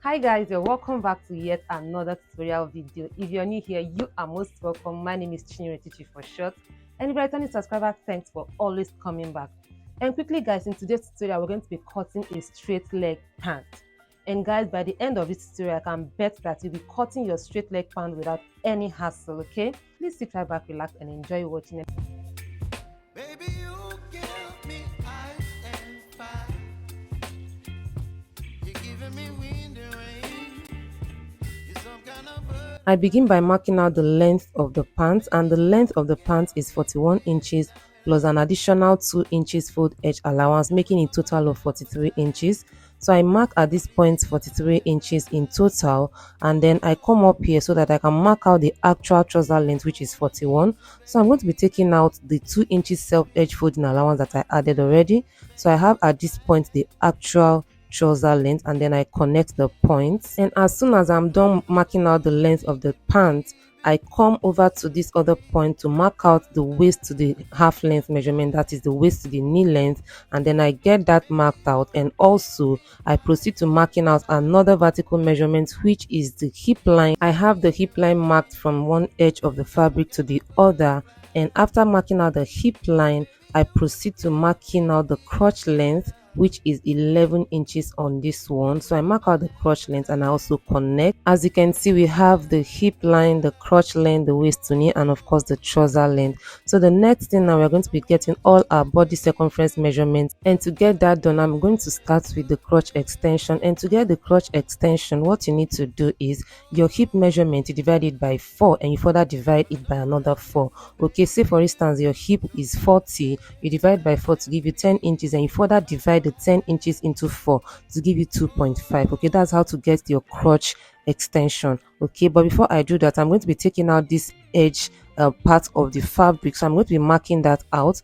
Hi guys, you're welcome back to yet another tutorial video. If you're new here, you are most welcome. My name is Chinyere for short, and if you're a returning subscriber, thanks for always coming back. And quickly guys, in today's tutorial we're going to be cutting a straight leg pant. And guys, by the end of this tutorial I can bet that you'll be cutting your straight leg pant without any hassle. Okay, please sit right back, relax, and enjoy watching it. Baby, you give me ice and fire. You're giving me wind and rain. You're some kind of bird. I begin by marking out the length of the pants, and the length of the pants is 41 inches plus an additional 2 inches fold edge allowance, making a total of 43 inches. So I mark at this point 43 inches in total, and then I come up here so that I can mark out the actual trouser length, which is 41. So I'm going to be taking out the 2 inches self edge folding allowance that I added already. So I have at this point the actual trouser length, and then I connect the points. And as soon as I'm done marking out the length of the pants, I come over to this other point to mark out the waist to the half length measurement, that is the waist to the knee length, and then I get that marked out. And also I proceed to marking out another vertical measurement, which is the hip line. I have the hip line marked from one edge of the fabric to the other, and after marking out the hip line I proceed to marking out the crotch length, which is 11 inches on this one. So I mark out the crotch length and I also connect. As you can see, we have the hip line, the crotch length, the waist to knee, and of course the trouser length. So the next thing now, we're going to be getting all our body circumference measurements, and to get that done I'm going to start with the crotch extension. And to get the crotch extension, what you need to do is your hip measurement, you divide it by 4 and you further divide it by another 4. Okay, say for instance your hip is 40, you divide by 4 to give you 10 inches, and you further divide the 10 inches into 4 to give you 2.5. Okay, that's how to get your crotch extension. Okay, but before I do that, I'm going to be taking out this edge part of the fabric, so I'm going to be marking that out,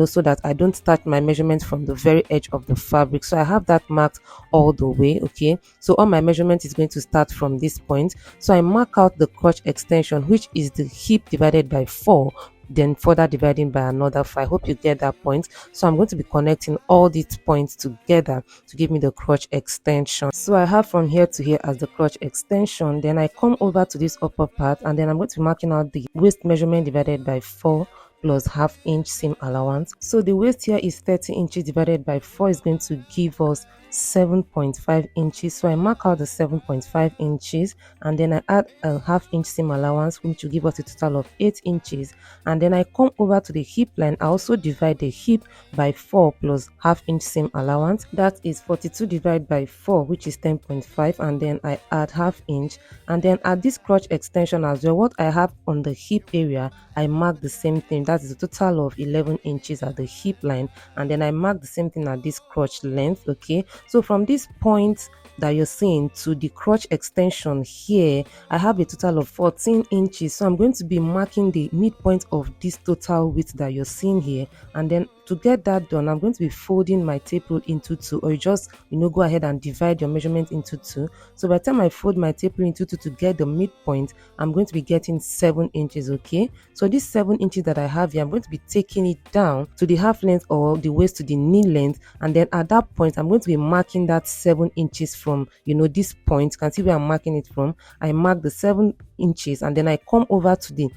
so that I don't start my measurement from the very edge of the fabric. So I have that marked all the way. Okay, so all my measurement is going to start from this point. So I mark out the crotch extension, which is the hip divided by 4, then further dividing by another 5. I hope you get that point. So I'm going to be connecting all these points together to give me the crotch extension. So I have from here to here as the crotch extension. Then I come over to this upper part, and then I'm going to be marking out the waist measurement divided by 4 plus half inch seam allowance. So the waist here is 30 inches divided by 4 is going to give us 7.5 inches. So I mark out the 7.5 inches, and then I add a half inch seam allowance, which will give us a total of 8 inches. And then I come over to the hip line. I also divide the hip by 4 plus half inch seam allowance, that is 42 divided by 4, which is 10.5, and then I add half inch. And then at this crotch extension as well, what I have on the hip area, I mark the same thing, that is a total of 11 inches at the hip line, and then I mark the same thing at this crotch length. Okay, so from this point that you're seeing to the crotch extension here, I have a total of 14 inches. So I'm going to be marking the midpoint of this total width that you're seeing here, and then to get that done I'm going to be folding my tape rule into 2, or you just go ahead and divide your measurement into 2. So by the time I fold my tape rule into 2 to get the midpoint, I'm going to be getting 7 inches. Okay, so this 7 inches that I have here, I'm going to be taking it down to the half length or the waist to the knee length, and then at that point I'm going to be marking that 7 inches from this point. You can see where I'm marking it from. I mark the 7 inches, and then I come over to the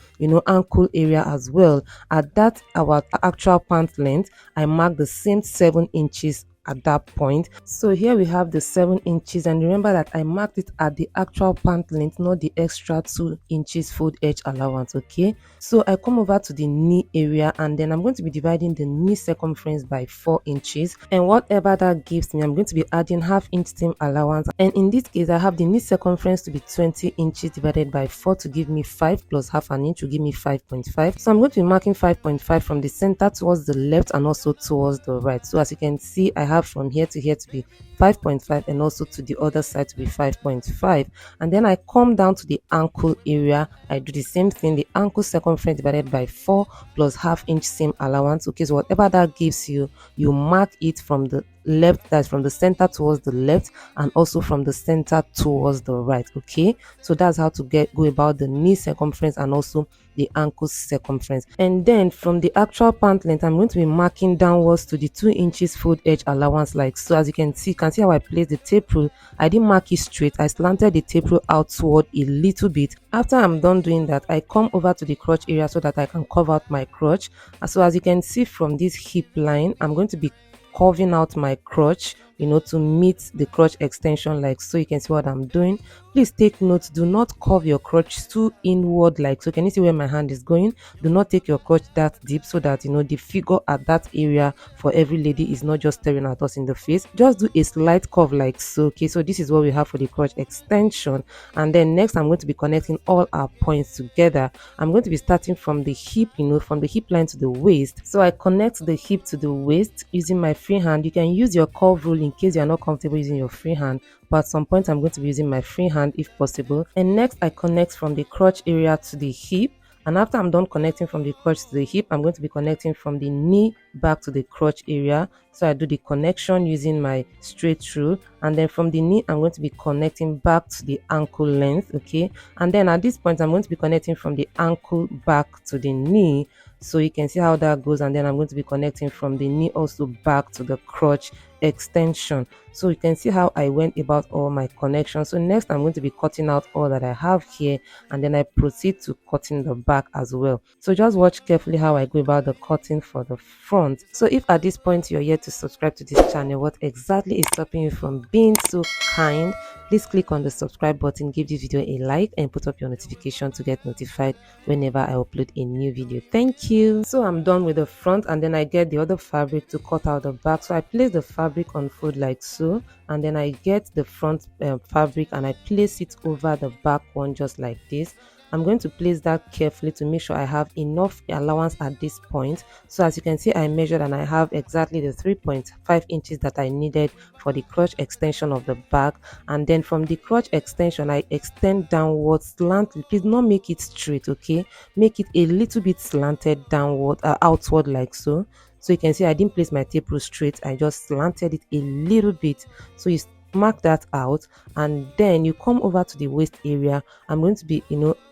ankle area as well. At that our actual pant length, I mark the same 7 inches at that point. So here we have the 7 inches, and remember that I marked it at the actual pant length, not the extra 2 inches fold edge allowance. Okay, so I come over to the knee area, and then I'm going to be dividing the knee circumference by 4 inches, and whatever that gives me, I'm going to be adding half inch seam allowance. And in this case I have the knee circumference to be 20 inches divided by 4 to give me 5 plus half an inch to give me 5.5. so I'm going to be marking 5.5 from the center towards the left and also towards the right. So as you can see, I have from here to here to be 5.5 and also to the other side to be 5.5. And then I come down to the ankle area. I do the same thing, the ankle circumference divided by 4 plus half inch seam allowance. Okay, so whatever that gives you, you mark it from the left, that's from the center towards the left, and also from the center towards the right. Okay, so that's how to go about the knee circumference and also the ankle circumference. And then from the actual pant length, I'm going to be marking downwards to the 2 inches fold edge allowance, like so. As you can see, can see how I placed the tape rule. I didn't mark it straight. I slanted the tape rule outward a little bit. After I'm done doing that, I come over to the crotch area so that I can curve out my crotch. So as you can see from this hip line, I'm going to be curving out my crotch, to meet the crotch extension, like so. You can see what I'm doing. Please take note, do not curve your crotch too inward, like so. Can you see where my hand is going? Do not take your crotch that deep, so that the figure at that area for every lady is not just staring at us in the face. Just do a slight curve like so. Okay, so this is what we have for the crotch extension. And then next, I'm going to be connecting all our points together. I'm going to be starting from the hip, from the hip line to the waist. So I connect the hip to the waist using my free hand. You can use your curve rule in case you are not comfortable using your free hand, but at some point I'm going to be using my free hand if possible. And next, I connect from the crotch area to the hip. And after I'm done connecting from the crotch to the hip, I'm going to be connecting from the knee back to the crotch area. So I do the connection using my straight rule, and then from the knee I'm going to be connecting back to the ankle length. Okay, and then at this point I'm going to be connecting from the ankle back to the knee. So you can see how that goes, and then I'm going to be connecting from the knee also back to the crotch extension. So you can see how I went about all my connections. So next, I'm going to be cutting out all that I have here, and then I proceed to cutting the back as well. So just watch carefully how I go about the cutting for the front. So if at this point you're yet to subscribe to this channel, what exactly is stopping you from being so kind? Please click on the subscribe button, give this video a like, and put up your notification to get notified whenever I upload a new video. Thank you. So I'm done with the front, and then I get the other fabric to cut out the back. So I place the fabric on fold like so, and then I get the front fabric and I place it over the back one just like this. I'm going to place that carefully to make sure I have enough allowance at this point. So as you can see, I measured and I have exactly the 3.5 inches that I needed for the crotch extension of the back. And then from the crotch extension, I extend downwards slightly. Please not make it straight, okay? Make it a little bit slanted downward, outward like so. So you can see I didn't place my tape rule straight. I just slanted it a little bit. So you mark that out, and then you come over to the waist area. I'm going to be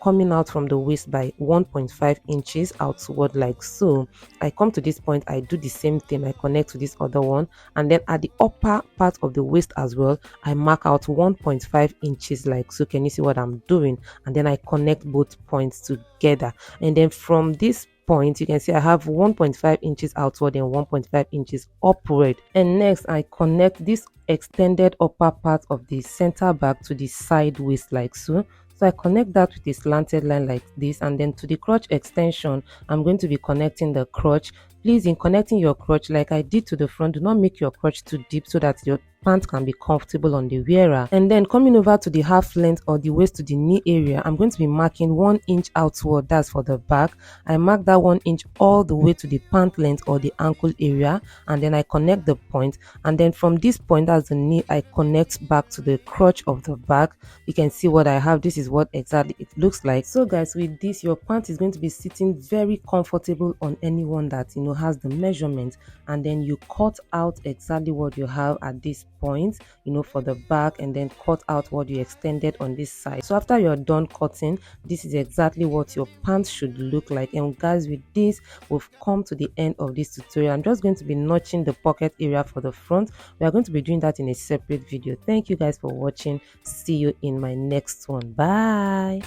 coming out from the waist by 1.5 inches outward like so. I come to this point, I do the same thing, I connect to this other one, and then at the upper part of the waist as well, I mark out 1.5 inches like so. Can you see what I'm doing? And then I connect both points together, and then from this point you can see I have 1.5 inches outward and 1.5 inches upward. And next, I connect this extended upper part of the center back to the side waist like so. So I connect that with a slanted line like this, and then to the crotch extension, I'm going to be connecting the crotch. Please, in connecting your crotch like I did to the front, do not make your crotch too deep so that your pant can be comfortable on the wearer. And then coming over to the half length or the waist to the knee area, I'm going to be marking 1 inch outward. That's for the back. I mark that 1 inch all the way to the pant length or the ankle area, and then I connect the point. And then from this point, that's the knee, I connect back to the crotch of the back. You can see what I have. This is what exactly it looks like. So guys, with this, your pant is going to be sitting very comfortable on anyone that has the measurement. And then you cut out exactly what you have at this point for the back, and then cut out what you extended on this side. So after you're done cutting, this is exactly what your pants should look like. And guys, with this, we've come to the end of this tutorial. I'm just going to be notching the pocket area for the front. We are going to be doing that in a separate video. Thank you guys for watching. See you in my next one. Bye.